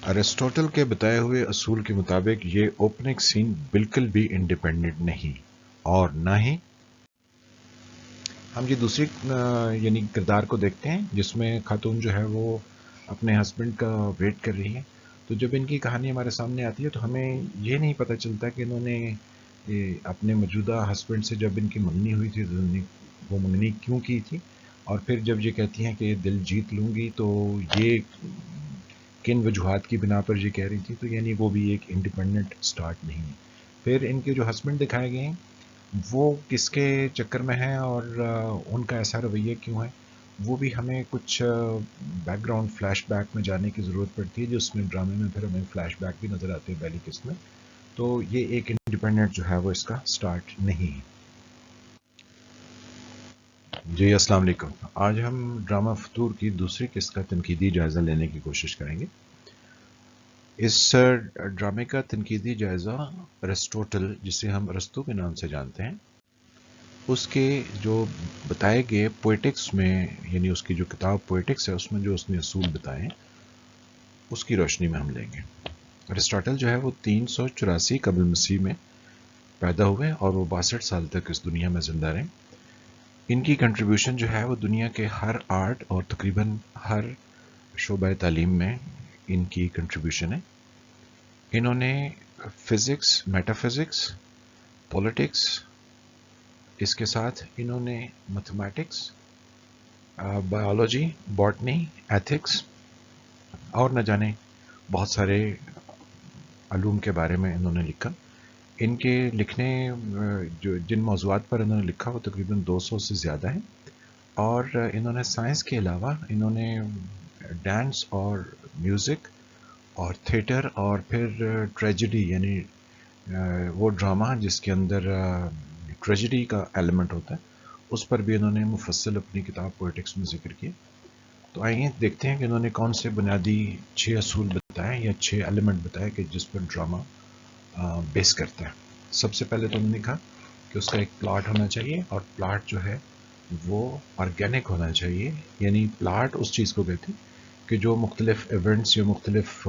ارسطوٹل کے بتائے ہوئے اصول کے مطابق یہ اوپننگ سین بالکل بھی انڈیپینڈنٹ نہیں، اور نہ ہی ہم یہ دوسری یعنی کردار کو دیکھتے ہیں جس میں خاتون جو ہے وہ اپنے ہسبینڈ کا ویٹ کر رہی ہے. تو جب ان کی کہانی ہمارے سامنے آتی ہے تو ہمیں یہ نہیں پتہ چلتا کہ انہوں نے اپنے موجودہ ہسبینڈ سے جب ان کی منگنی ہوئی تھی تو انہوں نے وہ منگنی کیوں کی تھی، اور پھر جب یہ کہتی ہیں کہ دل جیت لوں گی تو یہ کن وجوہات کی بنا پر یہ کہہ رہی تھی. تو یعنی وہ بھی ایک انڈیپینڈنٹ سٹارٹ نہیں ہے. پھر ان کے جو ہسبینڈ دکھائے گئے ہیں وہ کس کے چکر میں ہیں اور ان کا ایسا رویہ کیوں ہے، وہ بھی ہمیں کچھ بیک گراؤنڈ فلیش بیک میں جانے کی ضرورت پڑتی ہے، جس میں ڈرامے میں پھر ہمیں فلیش بیک بھی نظر آتے ہیں پہلی قسط میں. تو یہ ایک انڈیپینڈنٹ جو ہے وہ اس کا سٹارٹ نہیں ہے. جی السلام علیکم. آج ہم ڈرامہ فطور کی دوسری قسط کا تنقیدی جائزہ لینے کی کوشش کریں گے. اس ڈرامے کا تنقیدی جائزہ ارسطوٹل، جسے ہم ارسطو کے نام سے جانتے ہیں، اس کے جو بتائے گئے پوئٹکس میں، یعنی اس کی جو کتاب پوئٹکس ہے اس میں جو اس نے اصول بتائے ہیں اس کی روشنی میں ہم لیں گے. ارسطوٹل جو ہے وہ 384 قبل مسیح میں پیدا ہوئے اور وہ 62 سال تک اس دنیا میں زندہ رہے. ان کی کنٹریبیوشن جو ہے وہ دنیا کے ہر آرٹ اور تقریباً ہر شعبہ تعلیم میں ان کی کنٹریبیوشن ہے. انہوں نے فزکس، میٹا فزکس، پولیٹکس، اس کے ساتھ انہوں نے میتھمیٹکس، بایولوجی، باٹنی، ایتھکس اور نہ جانے بہت سارے علوم کے بارے میں انہوں نے لکھا. ان کے لکھنے جو جن موضوعات پر انہوں نے لکھا وہ تقریباً 200 سے زیادہ ہیں. اور انہوں نے سائنس کے علاوہ انہوں نے ڈانس اور میوزک اور تھیٹر اور پھر ٹریجڈی، یعنی وہ ڈرامہ جس کے اندر ٹریجڈی کا ایلیمنٹ ہوتا ہے، اس پر بھی انہوں نے مفصل اپنی کتاب پوئٹکس میں ذکر کیا. تو آئیے دیکھتے ہیں کہ انہوں نے کون سے بنیادی 6 اصول بتائے یا 6 ایلیمنٹ بتائے کہ جس پر ڈرامہ بیس کرتا ہے. سب سے پہلے تو انہوں نے کہا کہ اس کا ایک پلاٹ ہونا چاہیے، اور پلاٹ جو ہے وہ آرگینک ہونا چاہیے. یعنی پلاٹ اس چیز کو کہتے ہیں کہ جو مختلف ایونٹس یا مختلف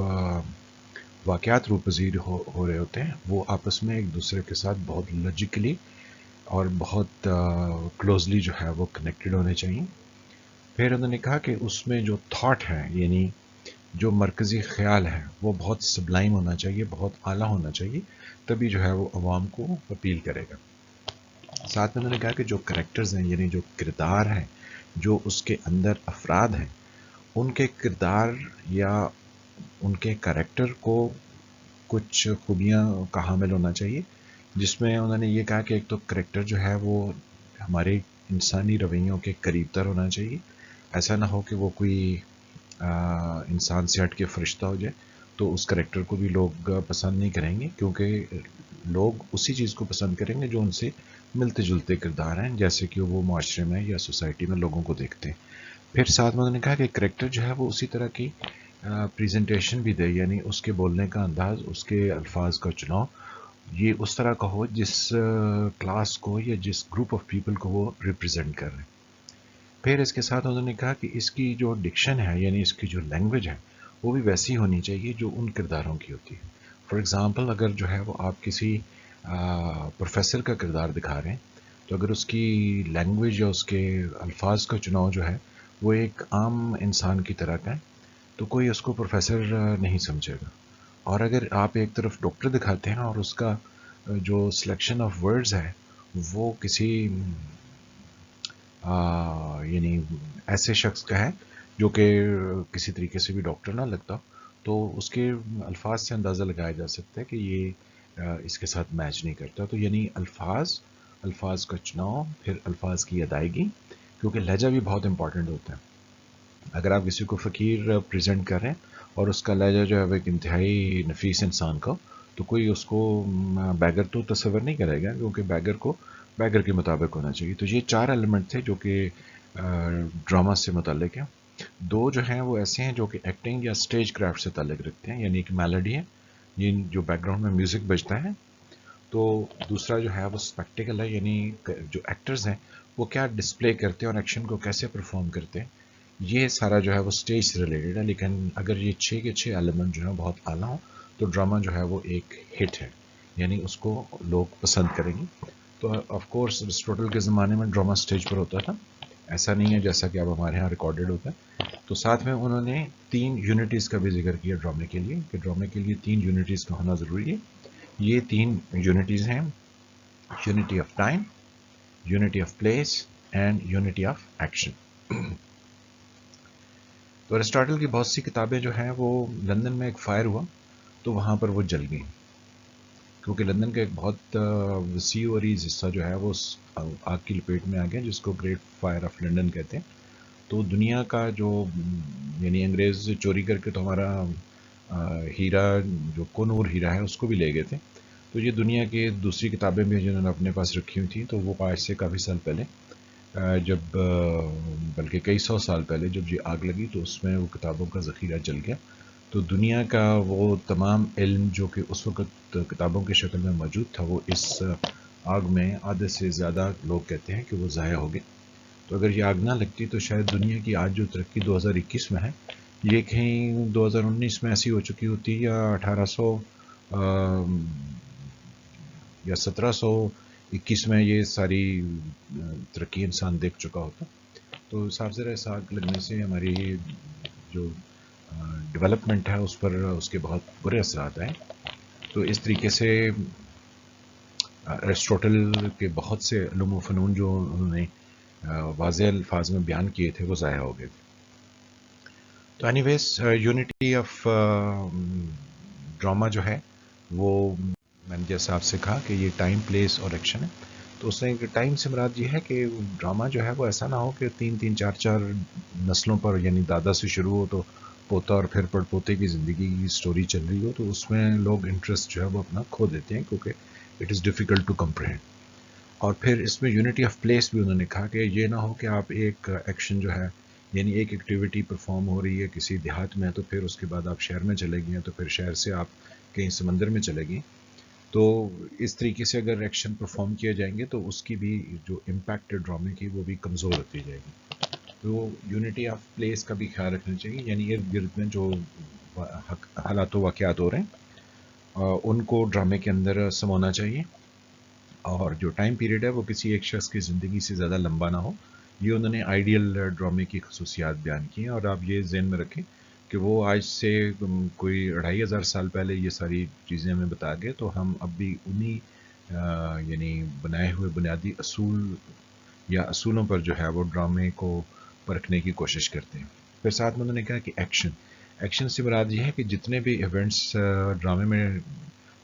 واقعات روپذیر ہو رہے ہوتے ہیں وہ آپس میں ایک دوسرے کے ساتھ بہت لاجیکلی اور بہت کلوزلی جو ہے وہ کنیکٹڈ ہونے چاہیے. پھر انہوں نے کہا کہ اس میں جو تھاٹ ہے، یعنی جو مرکزی خیال ہے، وہ بہت سبلائم ہونا چاہیے، بہت اعلیٰ ہونا چاہیے، تبھی جو ہے وہ عوام کو اپیل کرے گا. ساتھ میں انہوں نے کہا کہ جو کریکٹرز ہیں، یعنی جو کردار ہیں، جو اس کے اندر افراد ہیں، ان کے کردار یا ان کے کریکٹر کو کچھ خوبیاں کا حامل ہونا چاہیے، جس میں انہوں نے یہ کہا کہ ایک تو کریکٹر جو ہے وہ ہمارے انسانی رویوں کے قریب تر ہونا چاہیے. ایسا نہ ہو کہ وہ کوئی انسان سے ہٹ کے فرشتہ ہو جائے، تو اس کریکٹر کو بھی لوگ پسند نہیں کریں گے، کیونکہ لوگ اسی چیز کو پسند کریں گے جو ان سے ملتے جلتے کردار ہیں، جیسے کہ وہ معاشرے میں یا سوسائٹی میں لوگوں کو دیکھتے ہیں. پھر ساتھ میں انہوں نے کہا کہ کریکٹر جو ہے وہ اسی طرح کی پریزنٹیشن بھی دے، یعنی اس کے بولنے کا انداز، اس کے الفاظ کا چناؤ یہ اس طرح کا ہو جس کلاس کو یا جس گروپ آف پیپل کو وہ ریپرزینٹ کر رہے ہیں. پھر اس کے ساتھ انہوں نے کہا کہ اس کی جو ڈکشن ہے، یعنی اس کی جو لینگویج ہے، وہ بھی ویسی ہونی چاہیے جو ان کرداروں کی ہوتی ہے. فار ایگزامپل اگر جو ہے وہ آپ کسی پروفیسر کا کردار دکھا رہے ہیں، تو اگر اس کی لینگویج یا اس کے الفاظ کا چناؤ جو ہے وہ ایک عام انسان کی طرح کا ہے، تو کوئی اس کو پروفیسر نہیں سمجھے گا. اور اگر آپ ایک طرف ڈاکٹر دکھاتے ہیں اور اس کا جو سلیکشن آف ورڈز ہے وہ کسی یعنی ایسے شخص کا ہے جو کہ کسی طریقے سے بھی ڈاکٹر نہ لگتا، تو اس کے الفاظ سے اندازہ لگایا جا سکتا ہے کہ یہ اس کے ساتھ میچ نہیں کرتا. تو یعنی الفاظ کا چناؤ، پھر الفاظ کی ادائیگی، کیونکہ لہجہ بھی بہت امپورٹنٹ ہوتا ہے. اگر آپ کسی کو فقیر پریزنٹ کر رہے ہیں اور اس کا لہجہ جو ہے وہ ایک انتہائی نفیس انسان کا، تو کوئی اس کو بیگر تو تصور نہیں کرے گا، کیونکہ بیگر کو بیگر کے مطابق ہونا چاہیے. تو یہ 4 ایلیمنٹ تھے جو کہ ڈرامہ سے متعلق ہیں. 2 جو ہیں وہ ایسے ہیں جو کہ ایکٹنگ یا سٹیج کرافٹ سے تعلق رکھتے ہیں، یعنی ایک میلوڈی ہے، یہ جو بیک گراؤنڈ میں میوزک بجتا ہے. تو دوسرا جو ہے وہ اسپیکٹیکل ہے، یعنی جو ایکٹرز ہیں وہ کیا ڈسپلے کرتے ہیں اور ایکشن کو کیسے پرفارم کرتے ہیں. یہ سارا جو ہے وہ اسٹیج سے ریلیٹڈ ہے، لیکن اگر یہ 6 کے 6 ایلیمنٹ جو ہے بہت اعلیٰ ہوں تو ڈرامہ جو ہے وہ ایک ہٹ ہے، یعنی اس کو لوگ پسند کریں گے۔ تو آف کورس ارسطوٹل کے زمانے میں ڈرامہ اسٹیج پر ہوتا تھا، ایسا نہیں ہے جیسا کہ اب ہمارے یہاں ریکارڈڈ ہوتا ہے۔ تو ساتھ میں انہوں نے 3 یونٹیز کا بھی ذکر کیا ڈرامے کے لیے، کہ ڈرامے کے لیے 3 یونٹیز کا ہونا ضروری ہے۔ یہ 3 یونٹیز ہیں: unity of time, unity of place and unity of action. تو ارسطاٹل کی بہت سی کتابیں جو ہیں وہ لندن میں ایک فائر ہوا تو وہاں پر وہ جل گئیں، کیونکہ لندن کا ایک بہت وسیع و عریض حصہ جو ہے وہ آگ کی لپیٹ میں آ گیا، جس کو گریٹ فائر آف لندن کہتے ہیں۔ تو دنیا کا جو یعنی انگریز چوری کر کے تو ہمارا ہیرا جو کنور ہیرا ہے اس کو بھی لے گئے تھے۔ تو یہ دنیا کی دوسری کتابیں بھی جنہوں نے اپنے پاس رکھی ہوئی تھیں، تو وہ آج سے کافی سال پہلے جب بلکہ کئی سو سال پہلے جب یہ آگ لگی تو اس میں وہ کتابوں کا ذخیرہ جل گیا۔ تو دنیا کا وہ تمام علم جو کہ اس وقت کتابوں کی شکل میں موجود تھا، وہ اس آگ میں آدھے سے زیادہ لوگ کہتے ہیں کہ وہ ضائع ہو گئے۔ تو اگر یہ آگ نہ لگتی تو شاید دنیا کی آج جو ترقی 2021 میں ہے، یہ کہیں 2019 میں ایسی ہو چکی ہوتی، یا 1800 یا 1721 میں یہ ساری ترقی انسان دیکھ چکا ہوتا۔ تو صاف ظاہر ہے اس آگ لگنے سے ہماری جو ڈیولپمنٹ ہے اس پر اس کے بہت برے اثرات آئے۔ تو اس طریقے سے ارسطوٹل کے بہت سے علوم و فنون جو انہوں نے واضح الفاظ میں بیان کیے تھے وہ ضائع ہو گئے تھے۔ تو anyways unity of drama جو ہے وہ میں نے جیسے آپ سے کہا کہ یہ ٹائم، پلیس اور ایکشن ہے۔ تو اس نے ٹائم سے مراد یہ ہے کہ ڈرامہ جو ہے وہ ایسا نہ ہو کہ 3 4 4 نسلوں پر، یعنی دادا سے شروع ہو تو پوتا اور پھر پڑ پوتے کی زندگی کی سٹوری چل رہی ہو، تو اس میں لوگ انٹرسٹ جو ہے وہ اپنا کھو دیتے ہیں، کیونکہ it is difficult to comprehend. اور پھر اس میں یونٹی آف پلیس بھی انہوں نے کہا کہ یہ نہ ہو کہ آپ ایک ایکشن جو ہے، یعنی ایک ایکٹیویٹی پرفارم ہو رہی ہے کسی دیہات میں، تو پھر اس کے بعد آپ شہر میں چلے گئے، تو پھر شہر سے آپ کہیں سمندر میں چلے گئے۔ تو اس طریقے سے اگر ایکشن پرفارم کیے جائیں گے تو اس کی بھی جو امپیکٹ ہے ڈرامے کی وہ بھی کمزور ہوتی جائے گی۔ تو یونٹی آف پلیس کا بھی خیال رکھنا چاہیے، یعنی ارد گرد میں جو حالات و واقعات ہو رہے ہیں ان کو ڈرامے کے اندر سمونا چاہیے، اور جو ٹائم پیریڈ ہے وہ کسی ایک شخص کی زندگی سے زیادہ لمبا نہ ہو۔ یہ انہوں نے آئیڈیل ڈرامے کی خصوصیات بیان کی ہیں، اور آپ یہ ذہن میں رکھیں کہ وہ آج سے کوئی 2500 سال پہلے یہ ساری چیزیں ہمیں بتا گئے، تو ہم اب بھی انہی یعنی بنائے ہوئے بنیادی اصول یا اصولوں پر جو ہے وہ ڈرامے کو پرکھنے کی کوشش کرتے ہیں۔ پھر ساتھ میں انہوں نے کہا کہ ایکشن سے مراد یہ ہے کہ جتنے بھی ایونٹس ڈرامے میں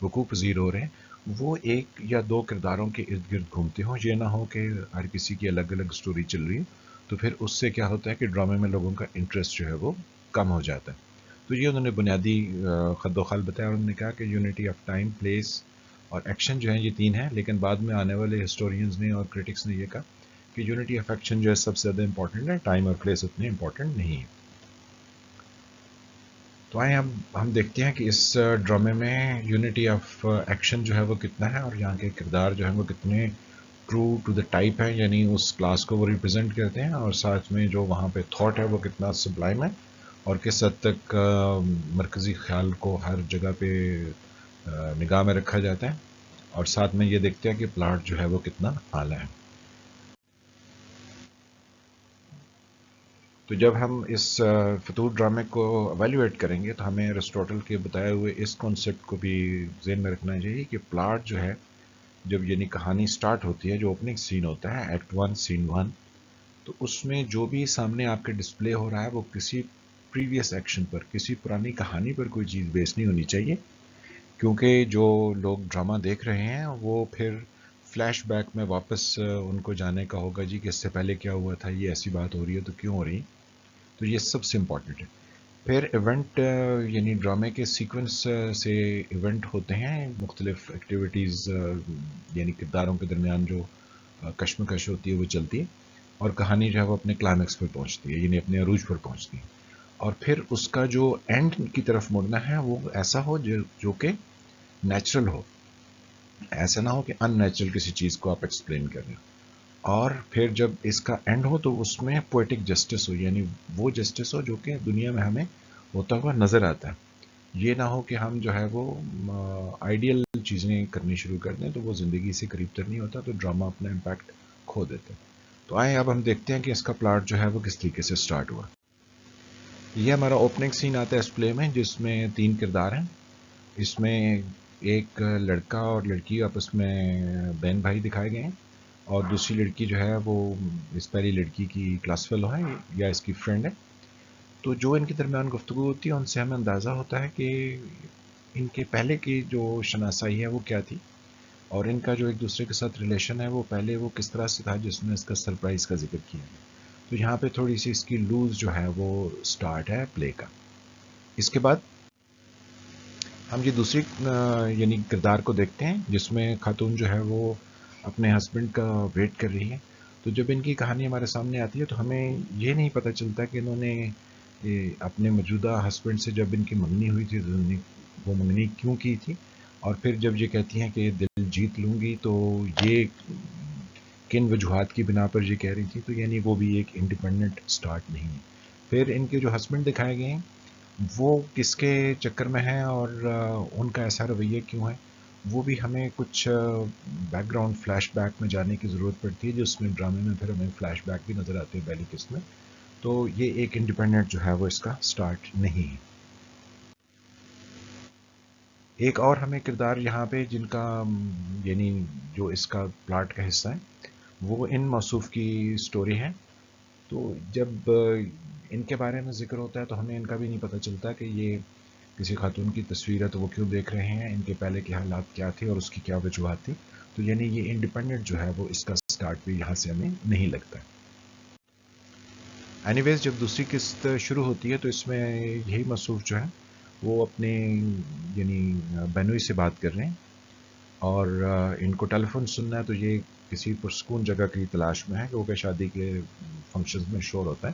وقوع پذیر ہو رہے ہیں وہ ایک یا دو کرداروں کے ارد گرد گھومتے ہوں، یہ نہ ہو کہ ہر کسی کی الگ الگ سٹوری چل رہی ہے، تو پھر اس سے کیا ہوتا ہے کہ ڈرامے میں لوگوں کا انٹرسٹ جو ہے وہ کم ہو جاتا ہے۔ تو یہ انہوں نے بنیادی خد و خال بتایا، اور انہوں نے کہا کہ یونٹی آف ٹائم، پلیس اور ایکشن جو ہیں یہ 3 ہیں، لیکن بعد میں آنے والے ہسٹورینز نے اور کرٹکس نے یہ کہا کہ یونٹی آف ایکشن جو ہے سب سے زیادہ امپورٹنٹ ہے، ٹائم اور پلیس اتنے امپورٹنٹ نہیں ہے۔ تو آئیں اب ہم دیکھتے ہیں کہ اس ڈرامے میں یونٹی آف ایکشن جو ہے وہ کتنا ہے، اور یہاں کے کردار جو ہیں وہ کتنے ٹرو ٹو دا ٹائپ ہے، یعنی اس کلاس کو وہ ریپرزینٹ کرتے ہیں، اور ساتھ میں جو وہاں پہ تھاٹ ہے وہ کتنا سبلائم ہے، اور کس حد تک مرکزی خیال کو ہر جگہ پہ نگاہ میں رکھا جاتا ہے، اور ساتھ میں یہ دیکھتے ہیں کہ پلاٹ جو ہے وہ کتنا اعلیٰ ہے۔ تو جب ہم اس فطور ڈرامے کو ایویلیویٹ کریں گے تو ہمیں ارسطوٹل کے بتائے ہوئے اس کانسیپٹ کو بھی ذہن میں رکھنا چاہیے کہ پلاٹ جو ہے، جب یعنی کہانی سٹارٹ ہوتی ہے، جو اوپننگ سین ہوتا ہے ایکٹ 1 سین 1، تو اس میں جو بھی سامنے آپ کے ڈسپلے ہو رہا ہے وہ کسی پریویس ایکشن پر، کسی پرانی کہانی پر کوئی چیز بیس نہیں ہونی چاہیے، کیونکہ جو لوگ ڈرامہ دیکھ رہے ہیں وہ پھر فلیش بیک میں واپس ان کو جانے کا ہوگا، جی کہ اس سے پہلے کیا ہوا تھا، یہ ایسی بات ہو رہی ہے تو کیوں ہو رہی ہے۔ تو یہ سب سے امپورٹنٹ ہے۔ پھر ایونٹ یعنی ڈرامے کے سیکوینس سے ایونٹ ہوتے ہیں، مختلف ایکٹیویٹیز یعنی کرداروں کے درمیان جو کشمکش ہوتی ہے وہ چلتی ہے، اور کہانی جو ہے وہ اپنے کلائمیکس پر پہنچتی ہے، یعنی اپنے عروج پر پہنچتی ہے، اور پھر اس کا جو اینڈ کی طرف مڑنا ہے وہ ایسا ہو جو کہ نیچرل ہو، ایسا نہ ہو کہ ان نیچرل کسی چیز کو آپ ایکسپلین کر رہے ہیں۔ اور پھر جب اس کا اینڈ ہو تو اس میں پوئٹک جسٹس ہو، یعنی وہ جسٹس ہو جو کہ دنیا میں ہمیں ہوتا ہوا نظر آتا ہے. یہ نہ ہو کہ ہم جو ہے وہ آئیڈیل چیزیں کرنی شروع کر دیں تو وہ زندگی سے قریب تر نہیں ہوتا، تو ڈرامہ اپنا امپیکٹ کھو دیتے ہیں. تو آئیں اب ہم دیکھتے ہیں کہ اس کا پلاٹ جو ہے وہ کس طریقے سے سٹارٹ ہوا. یہ ہمارا اوپننگ سین آتا ہے اس پلے میں، جس میں 3 کردار ہیں. اس میں ایک لڑکا اور لڑکی آپس میں بہن بھائی دکھائے گئے ہیں، اور دوسری لڑکی جو ہے وہ اس پہلی لڑکی کی کلاس فیلو ہے یا اس کی فرینڈ ہے. تو جو ان کے درمیان گفتگو ہوتی ہے ان سے ہمیں اندازہ ہوتا ہے کہ ان کے پہلے کی جو شناسائی ہے وہ کیا تھی، اور ان کا جو ایک دوسرے کے ساتھ ریلیشن ہے وہ پہلے وہ کس طرح سے تھا جس میں اس کا سرپرائز کا ذکر کیا ہے. تو یہاں پہ تھوڑی سی اس کی لوز جو ہے وہ سٹارٹ ہے پلے کا. اس کے بعد ہم یہ دوسری یعنی کردار کو دیکھتے ہیں جس میں خاتون جو ہے وہ اپنے ہسبینڈ کا ویٹ کر رہی ہے. تو جب ان کی کہانی ہمارے سامنے آتی ہے تو ہمیں یہ نہیں پتہ چلتا کہ انہوں نے اپنے موجودہ ہسبینڈ سے جب ان کی منگنی ہوئی تھی تو وہ منگنی کیوں کی تھی، اور پھر جب یہ کہتی ہیں کہ دل جیت لوں گی تو یہ کن وجوہات کی بنا پر یہ کہہ رہی تھی. تو یعنی وہ بھی ایک انڈیپینڈنٹ سٹارٹ نہیں ہے. پھر ان کے جو ہسبینڈ دکھائے گئے ہیں وہ کس کے چکر میں ہیں اور ان کا ایسا رویہ کیوں ہے، وہ بھی ہمیں کچھ بیک گراؤنڈ فلیش بیک میں جانے کی ضرورت پڑتی ہے، جس میں ڈرامے میں پھر ہمیں فلیش بیک بھی نظر آتے ہیں پہلی قسط میں. تو یہ ایک انڈیپینڈنٹ جو ہے وہ اس کا سٹارٹ نہیں ہے. ایک اور ہمیں کردار یہاں پہ جن کا یعنی جو اس کا پلاٹ کا حصہ ہے وہ ان موصوف کی سٹوری ہے. تو جب ان کے بارے میں ذکر ہوتا ہے تو ہمیں ان کا بھی نہیں پتہ چلتا کہ یہ کسی خاتون کی تصویر ہے تو وہ کیوں دیکھ رہے ہیں، ان کے پہلے کے حالات کیا تھے اور اس کی کیا وجوہات تھی. تو یعنی یہ انڈیپینڈنٹ جو ہے وہ اس کا سٹارٹ بھی یہاں سے ہمیں نہیں لگتا. اینی ویز جب دوسری قسط شروع ہوتی ہے تو اس میں یہی مصروف جو ہے وہ اپنے یعنی بہنوئی سے بات کر رہے ہیں، اور ان کو ٹیلی فون سننا ہے تو یہ کسی پرسکون جگہ کی تلاش میں ہے کیونکہ شادی کے فنکشنز میں شور ہوتا ہے.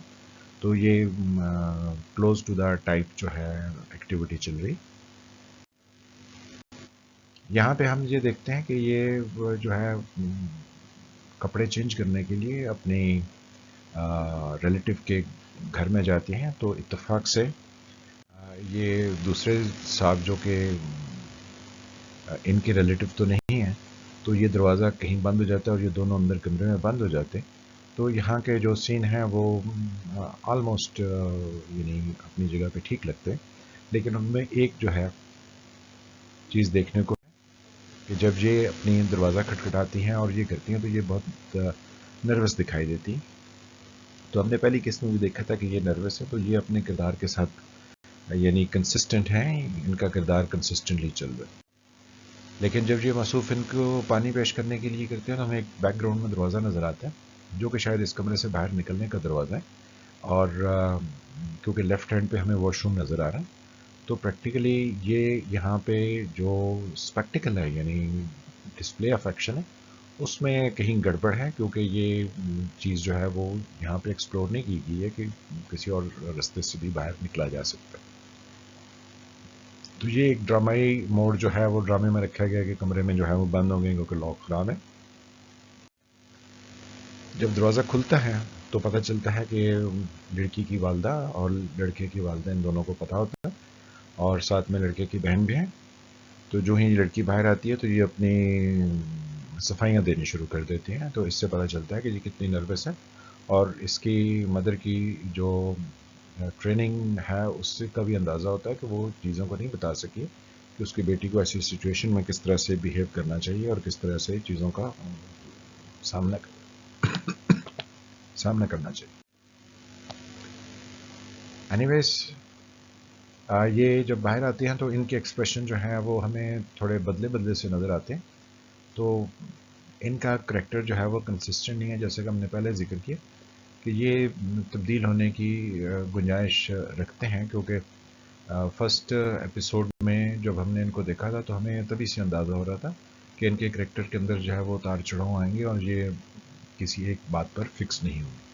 تو یہ کلوز ٹو دا ٹائپ جو ہے ایکٹیویٹی چل رہی. یہاں پہ ہم یہ دیکھتے ہیں کہ یہ جو ہے کپڑے چینج کرنے کے لیے اپنی ریلیٹیو کے گھر میں جاتی ہیں. تو اتفاق سے یہ دوسرے صاحب جو کہ ان کے ریلیٹیو تو نہیں ہیں، تو یہ دروازہ کہیں بند ہو جاتا ہے اور یہ دونوں اندر کمرے میں بند ہو جاتے ہیں. تو یہاں کے جو سین ہیں وہ آلموسٹ یعنی اپنی جگہ پہ ٹھیک لگتے ہیں، لیکن ان میں ایک جو ہے چیز دیکھنے کو کہ جب یہ اپنی دروازہ کھٹکھٹاتی ہیں اور یہ کرتی ہیں تو یہ بہت نروس دکھائی دیتی. تو ہم نے پہلی قسط میں بھی دیکھا تھا کہ یہ نروس ہے، تو یہ اپنے کردار کے ساتھ یعنی کنسسٹنٹ ہیں، ان کا کردار کنسسٹنٹلی چل رہا ہے. لیکن جب یہ مصروف ان کو پانی پیش کرنے کے لیے کرتے ہیں تو ہمیں ایک بیک گراؤنڈ میں دروازہ نظر آتا ہے جو کہ شاید اس کمرے سے باہر نکلنے کا دروازہ ہے، اور کیونکہ لیفٹ ہینڈ پہ ہمیں واش روم نظر آ رہا ہے. تو پریکٹیکلی یہ یہاں پہ جو اسپیکٹیکل ہے یعنی ڈسپلے آف ایکشن ہے اس میں کہیں گڑبڑ ہے، کیونکہ یہ چیز جو ہے وہ یہاں پہ ایکسپلور نہیں کی گئی ہے کہ کسی اور رستے سے بھی باہر نکلا جا سکتا ہے. تو یہ ایک ڈرامائی موڈ جو ہے وہ ڈرامے میں رکھا گیا کہ کمرے میں جو ہے وہ بند ہو گئے کیونکہ لاک خراب ہے. جب دروازہ کھلتا ہے تو پتہ چلتا ہے کہ لڑکی کی والدہ اور لڑکے کی والدہ ان دونوں کو پتہ ہوتا ہے، اور ساتھ میں لڑکے کی بہن بھی ہیں. تو جو ہی لڑکی باہر آتی ہے تو یہ اپنی صفائیاں دینی شروع کر دیتی ہیں. تو اس سے پتہ چلتا ہے کہ یہ کتنی نروس ہے، اور اس کی مدر کی جو ٹریننگ ہے اس سے کا بھی اندازہ ہوتا ہے کہ وہ چیزوں کو نہیں بتا سکی کہ اس کی بیٹی کو ایسی سچویشن میں کس طرح سے بیہیو کرنا چاہیے اور کس طرح سے چیزوں کا سامنا کرنا چاہیے. اینی ویز یہ جب باہر آتے ہیں تو ان کے ایکسپریشن جو ہیں وہ ہمیں تھوڑے بدلے بدلے سے نظر آتے ہیں. تو ان کا کریکٹر جو ہے وہ کنسسٹنٹ نہیں ہے، جیسے کہ ہم نے پہلے ذکر کیا کہ یہ تبدیل ہونے کی گنجائش رکھتے ہیں، کیونکہ فرسٹ ایپیسوڈ میں جب ہم نے ان کو دیکھا تھا تو ہمیں تبھی سے اندازہ ہو رہا تھا کہ ان کے کریکٹر کے اندر جو ہے وہ اتار چڑھاؤ آئیں گے اور یہ کسی ایک بات پر فکس نہیں ہوں گے.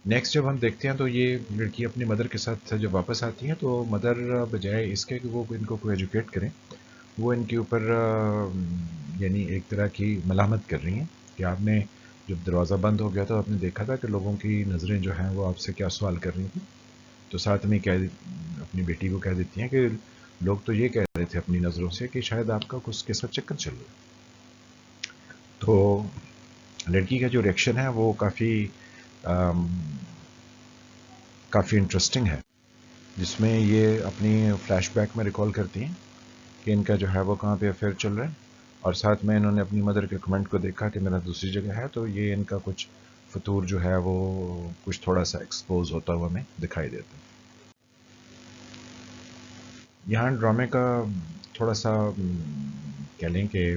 نیکسٹ جب ہم دیکھتے ہیں تو یہ لڑکی اپنی مدر کے ساتھ جب واپس آتی ہیں تو مدر بجائے اس کے کہ وہ ان کو کوئی ایجوکیٹ کریں وہ ان کے اوپر یعنی ایک طرح کی ملامت کر رہی ہیں کہ آپ نے جب دروازہ بند ہو گیا تو آپ نے دیکھا تھا کہ لوگوں کی نظریں جو ہیں وہ آپ سے کیا سوال کر رہی تھیں. تو ساتھ میں اپنی بیٹی کو کہہ دیتی ہیں کہ لوگ تو یہ کہہ رہے تھے اپنی نظروں سے کہ شاید آپ کا اس کے ساتھ چکر چل رہا ہے. تو لڑکی کا جو ریئیکشن ہے وہ کافی انٹرسٹنگ ہے، جس میں یہ اپنی فلیش بیک میں ریکال کرتی ہیں کہ ان کا جو ہے وہ کہاں پہ افیئر چل رہا ہے، اور ساتھ میں انہوں نے اپنی مدر کے کمنٹ کو دیکھا کہ میرا دوسری جگہ ہے، تو یہ ان کا کچھ فطور جو ہے وہ کچھ تھوڑا سا ایکسپوز ہوتا ہوا ہمیں دکھائی دیتا ہے. یہاں ڈرامے کا تھوڑا سا کہہ لیں کہ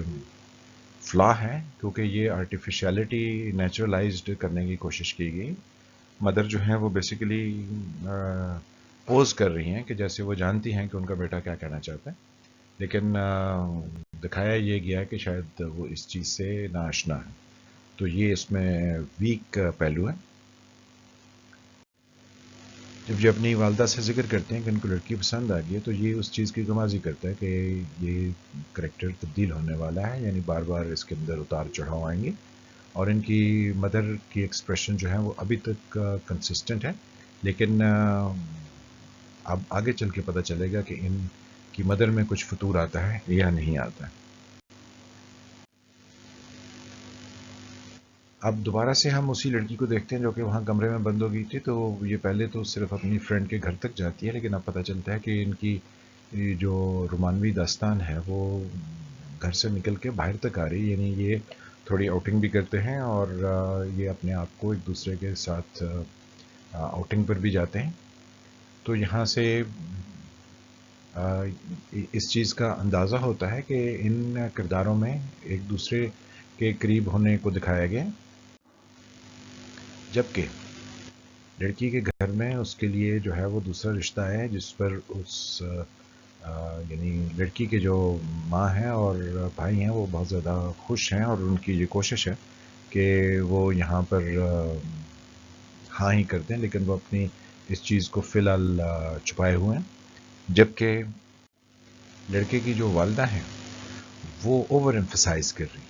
فلا ہے، کیونکہ یہ آرٹیفیشیلٹی نیچرلائزڈ کرنے کی کوشش کی گئی. مدر جو ہیں وہ بیسیکلی پوز کر رہی ہیں کہ جیسے وہ جانتی ہیں کہ ان کا بیٹا کیا کہنا چاہتا ہے، لیکن دکھایا یہ گیا کہ شاید وہ اس چیز سے ناآشنا ہے. تو یہ اس میں ویک پہلو ہے. جب یہ اپنی والدہ سے ذکر کرتے ہیں کہ ان کو لڑکی پسند آ گئی ہے، تو یہ اس چیز کی گمازی کرتا ہے کہ یہ کریکٹر تبدیل ہونے والا ہے، یعنی بار بار اس کے اندر اتار چڑھاؤ آئیں گے، اور ان کی مدر کی ایکسپریشن جو ہے وہ ابھی تک کنسسٹنٹ ہے، لیکن اب آگے چل کے پتہ چلے گا کہ ان کی مدر میں کچھ فطور آتا ہے یا نہیں آتا ہے. اب دوبارہ سے ہم اسی لڑکی کو دیکھتے ہیں جو کہ وہاں کمرے میں بند ہو گئی تھی. تو یہ پہلے تو صرف اپنی فرینڈ کے گھر تک جاتی ہے، لیکن اب پتہ چلتا ہے کہ ان کی جو رومانوی داستان ہے وہ گھر سے نکل کے باہر تک آ رہی ہے. یعنی یہ تھوڑی آؤٹنگ بھی کرتے ہیں اور یہ اپنے آپ کو ایک دوسرے کے ساتھ آؤٹنگ پر بھی جاتے ہیں. تو یہاں سے اس چیز کا اندازہ ہوتا ہے کہ ان کرداروں میں ایک دوسرے کے قریب ہونے کو دکھایا گیا، جبکہ لڑکی کے گھر میں اس کے لیے جو ہے وہ دوسرا رشتہ ہے، جس پر یعنی لڑکی کے جو ماں ہیں اور بھائی ہیں وہ بہت زیادہ خوش ہیں، اور ان کی یہ کوشش ہے کہ وہ یہاں پر ہاں ہی کرتے ہیں، لیکن وہ اپنی اس چیز کو فی الحال چھپائے ہوئے ہیں. جبکہ لڑکے کی جو والدہ ہیں وہ اوور ایمفسائز کر رہی ہیں،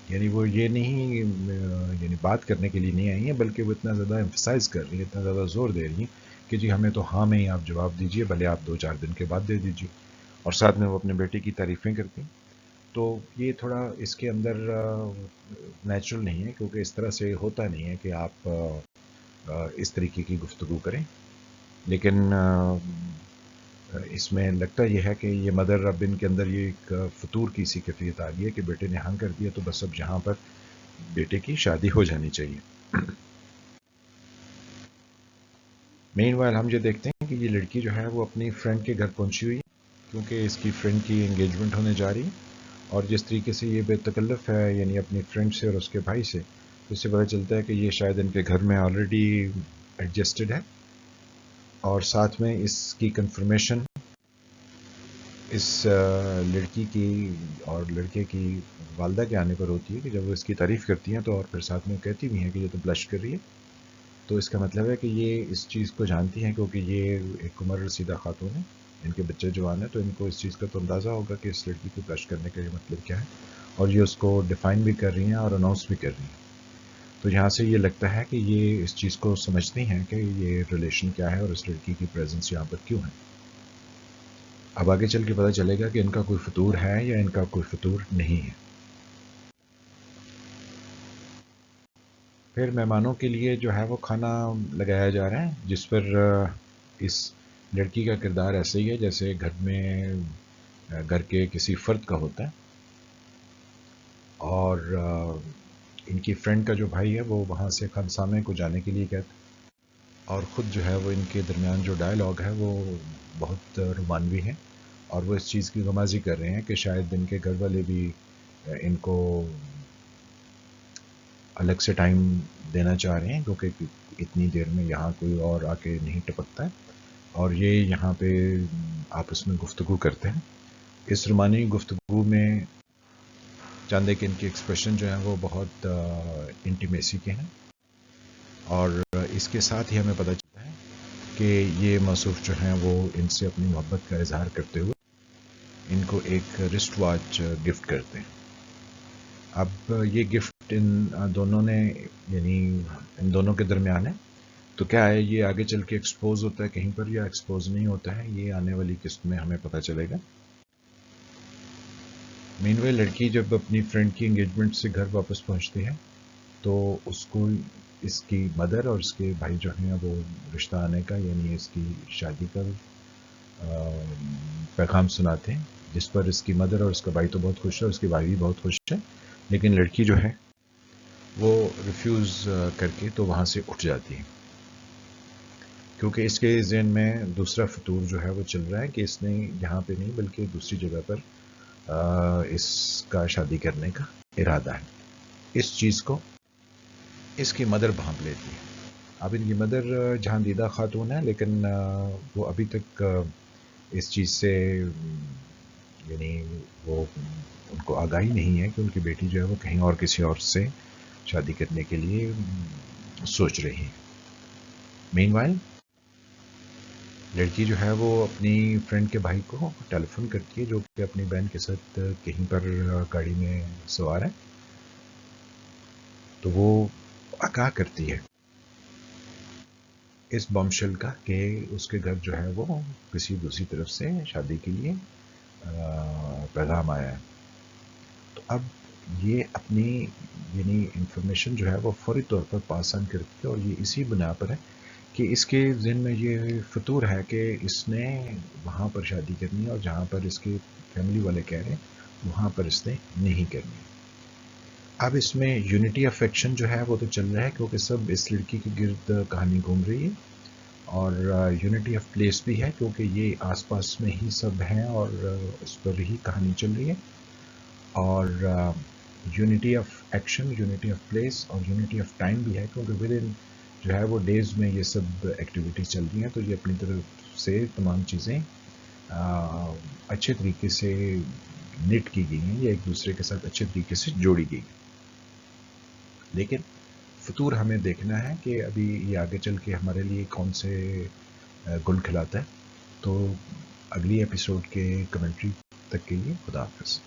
یعنی وہ یہ نہیں یعنی بات کرنے کے لیے نہیں آئی ہیں، بلکہ وہ اتنا زیادہ ایمفسائز کر رہی ہیں، اتنا زیادہ زور دے رہی ہیں کہ جی ہمیں تو ہاں میں ہی آپ جواب دیجئے، بھلے آپ 2-4 دن کے بعد دے دیجئے. اور ساتھ میں وہ اپنے بیٹے کی تعریفیں کرتی ہیں. تو یہ تھوڑا اس کے اندر نیچرل نہیں ہے، کیونکہ اس طرح سے ہوتا نہیں ہے کہ آپ اس طریقے کی گفتگو کریں. لیکن اس میں لگتا یہ ہے کہ یہ مدر اب ان کے اندر یہ ایک فطور کی سی کیفیت آ گئی ہے کہ بیٹے نے ہاں کر دیا تو بس اب جہاں پر بیٹے کی شادی ہو جانی چاہیے. مین وائل ہم یہ دیکھتے ہیں کہ یہ لڑکی جو ہے وہ اپنی فرینڈ کے گھر پہنچی ہوئی ہے، کیونکہ اس کی فرینڈ کی انگیجمنٹ ہونے جا رہی ہے. اور جس طریقے سے یہ بے تکلف ہے، یعنی اپنی فرینڈ سے اور اس کے بھائی سے، اس سے پتہ چلتا ہے کہ یہ شاید ان کے گھر میں آلریڈی ایڈجسٹڈ ہے. اور ساتھ میں اس کی کنفرمیشن اس لڑکی کی اور لڑکے کی والدہ کے آنے پر ہوتی ہے کہ جب وہ اس کی تعریف کرتی ہیں تو اور پھر ساتھ میں کہتی بھی ہیں کہ یہ تو بلش کر رہی ہے. تو اس کا مطلب ہے کہ یہ اس چیز کو جانتی ہیں، کیونکہ یہ ایک عمر رسیدہ خاتون ہے، ان کے بچے جوان ہیں، تو ان کو اس چیز کا تو اندازہ ہوگا کہ اس لڑکی کو بلش کرنے کا یہ مطلب کیا ہے، اور یہ اس کو ڈیفائن بھی کر رہی ہیں اور اناؤنس بھی کر رہی ہیں. تو یہاں سے یہ لگتا ہے کہ یہ اس چیز کو سمجھتی ہیں کہ یہ ریلیشن کیا ہے اور اس لڑکی کی پریزنس یہاں پر کیوں ہے. اب آگے چل کے پتہ چلے گا کہ ان کا کوئی فطور ہے یا ان کا کوئی فطور نہیں ہے. پھر مہمانوں کے لیے جو ہے وہ کھانا لگایا جا رہا ہے، جس پر اس لڑکی کا کردار ایسے ہی ہے جیسے گھر میں گھر کے کسی فرد کا ہوتا ہے. اور ان کی فرینڈ کا جو بھائی ہے وہ وہاں سے خانسامے کو جانے کے لیے کہتا ہے، اور خود جو ہے وہ ان کے درمیان جو ڈائلاگ ہے وہ بہت رومانوی ہے، اور وہ اس چیز کی غمازی کر رہے ہیں کہ شاید ان کے گھر والے بھی ان کو الگ سے ٹائم دینا چاہ رہے ہیں، کیونکہ اتنی دیر میں یہاں کوئی اور آ کے نہیں ٹپکتا ہے، اور یہ یہاں پہ آپس میں گفتگو کرتے ہیں. اس رومانی گفتگو میں چاند ایک ان کے ایکسپریشن جو ہیں وہ بہت انٹیمیسی کے ہیں، اور اس کے ساتھ ہی ہمیں پتہ چلتا ہے کہ یہ موصوف جو ہیں وہ ان سے اپنی محبت کا اظہار کرتے ہوئے ان کو ایک رسٹ واچ گفٹ کرتے ہیں. اب یہ گفٹ ان دونوں نے یعنی ان دونوں کے درمیان ہے، تو کیا ہے یہ آگے چل کے ایکسپوز ہوتا ہے کہیں پر یا ایکسپوز نہیں ہوتا ہے، یہ آنے والی قسط میں ہمیں پتہ چلے گا. مین وے لڑکی جب اپنی فرینڈ کی انگیجمنٹ سے گھر واپس پہنچتی ہے تو اس کو اس کی مدر اور اس کے بھائی جو ہیں وہ رشتہ آنے کا یعنی اس کی شادی کا پیغام سناتے ہیں، جس پر اس کی مدر اور اس کا بھائی تو بہت خوش ہے، اس کے بھائی بھی بہت خوش ہے، لیکن لڑکی جو ہے وہ ریفیوز کر کے تو وہاں سے اٹھ جاتی ہے، کیونکہ اس کے ذہن میں دوسرا فطور جو ہے وہ چل رہا ہے کہ اس نے یہاں پہ نہیں بلکہ دوسری جگہ پر اس کا شادی کرنے کا ارادہ ہے. اس چیز کو اس کی مدر بھانپ لیتی ہے. اب ان کی مدر جہاں دیدہ خاتون ہے، لیکن وہ ابھی تک اس چیز سے یعنی وہ ان کو آگاہی نہیں ہے کہ ان کی بیٹی جو ہے وہ کہیں اور کسی اور سے شادی کرنے کے لیے سوچ رہی ہے. مین وائل لڑکی جو ہے وہ اپنی فرینڈ کے بھائی کو ٹیلی فون کرتی ہے جو کہ اپنی بہن کے ساتھ کہیں پر گاڑی میں سوار ہے، تو وہ آگاہ کرتی ہے اس بمشل کا کہ اس کے گھر جو ہے وہ کسی دوسری طرف سے شادی کے لیے پیغام آیا ہے. تو اب یہ اپنی یعنی انفارمیشن جو ہے وہ فوری طور پر پاس آن کرتی ہے، اور یہ اسی بنا پر ہے کہ اس کے ذہن میں یہ فطور ہے کہ اس نے وہاں پر شادی کرنی ہے، اور جہاں پر اس کے فیملی والے کہہ رہے ہیں وہاں پر اس نے نہیں کرنی. اب اس میں یونٹی آف ایکشن جو ہے وہ تو چل رہا ہے کیونکہ سب اس لڑکی کے گرد کہانی گھوم رہی ہے، اور یونٹی آف پلیس بھی ہے کیونکہ یہ آس پاس میں ہی سب ہیں اور اس پر ہی کہانی چل رہی ہے. اور unity of action, unity of place اور یونٹی آف ٹائم بھی ہے کیونکہ ود ان جو ہے وہ ڈیز میں یہ سب ایکٹیویٹیز چل رہی ہیں، تو یہ اپنی طرف سے تمام چیزیں اچھے طریقے سے نٹ کی گئی ہیں یا ایک دوسرے کے ساتھ اچھے طریقے سے جوڑی گئی ہیں. لیکن فطور ہمیں دیکھنا ہے کہ ابھی یہ آگے چل کے ہمارے لیے کون سے گل کھلاتا ہے. تو اگلی ایپیسوڈ کے کمنٹری تک کے لیے خدا حافظ.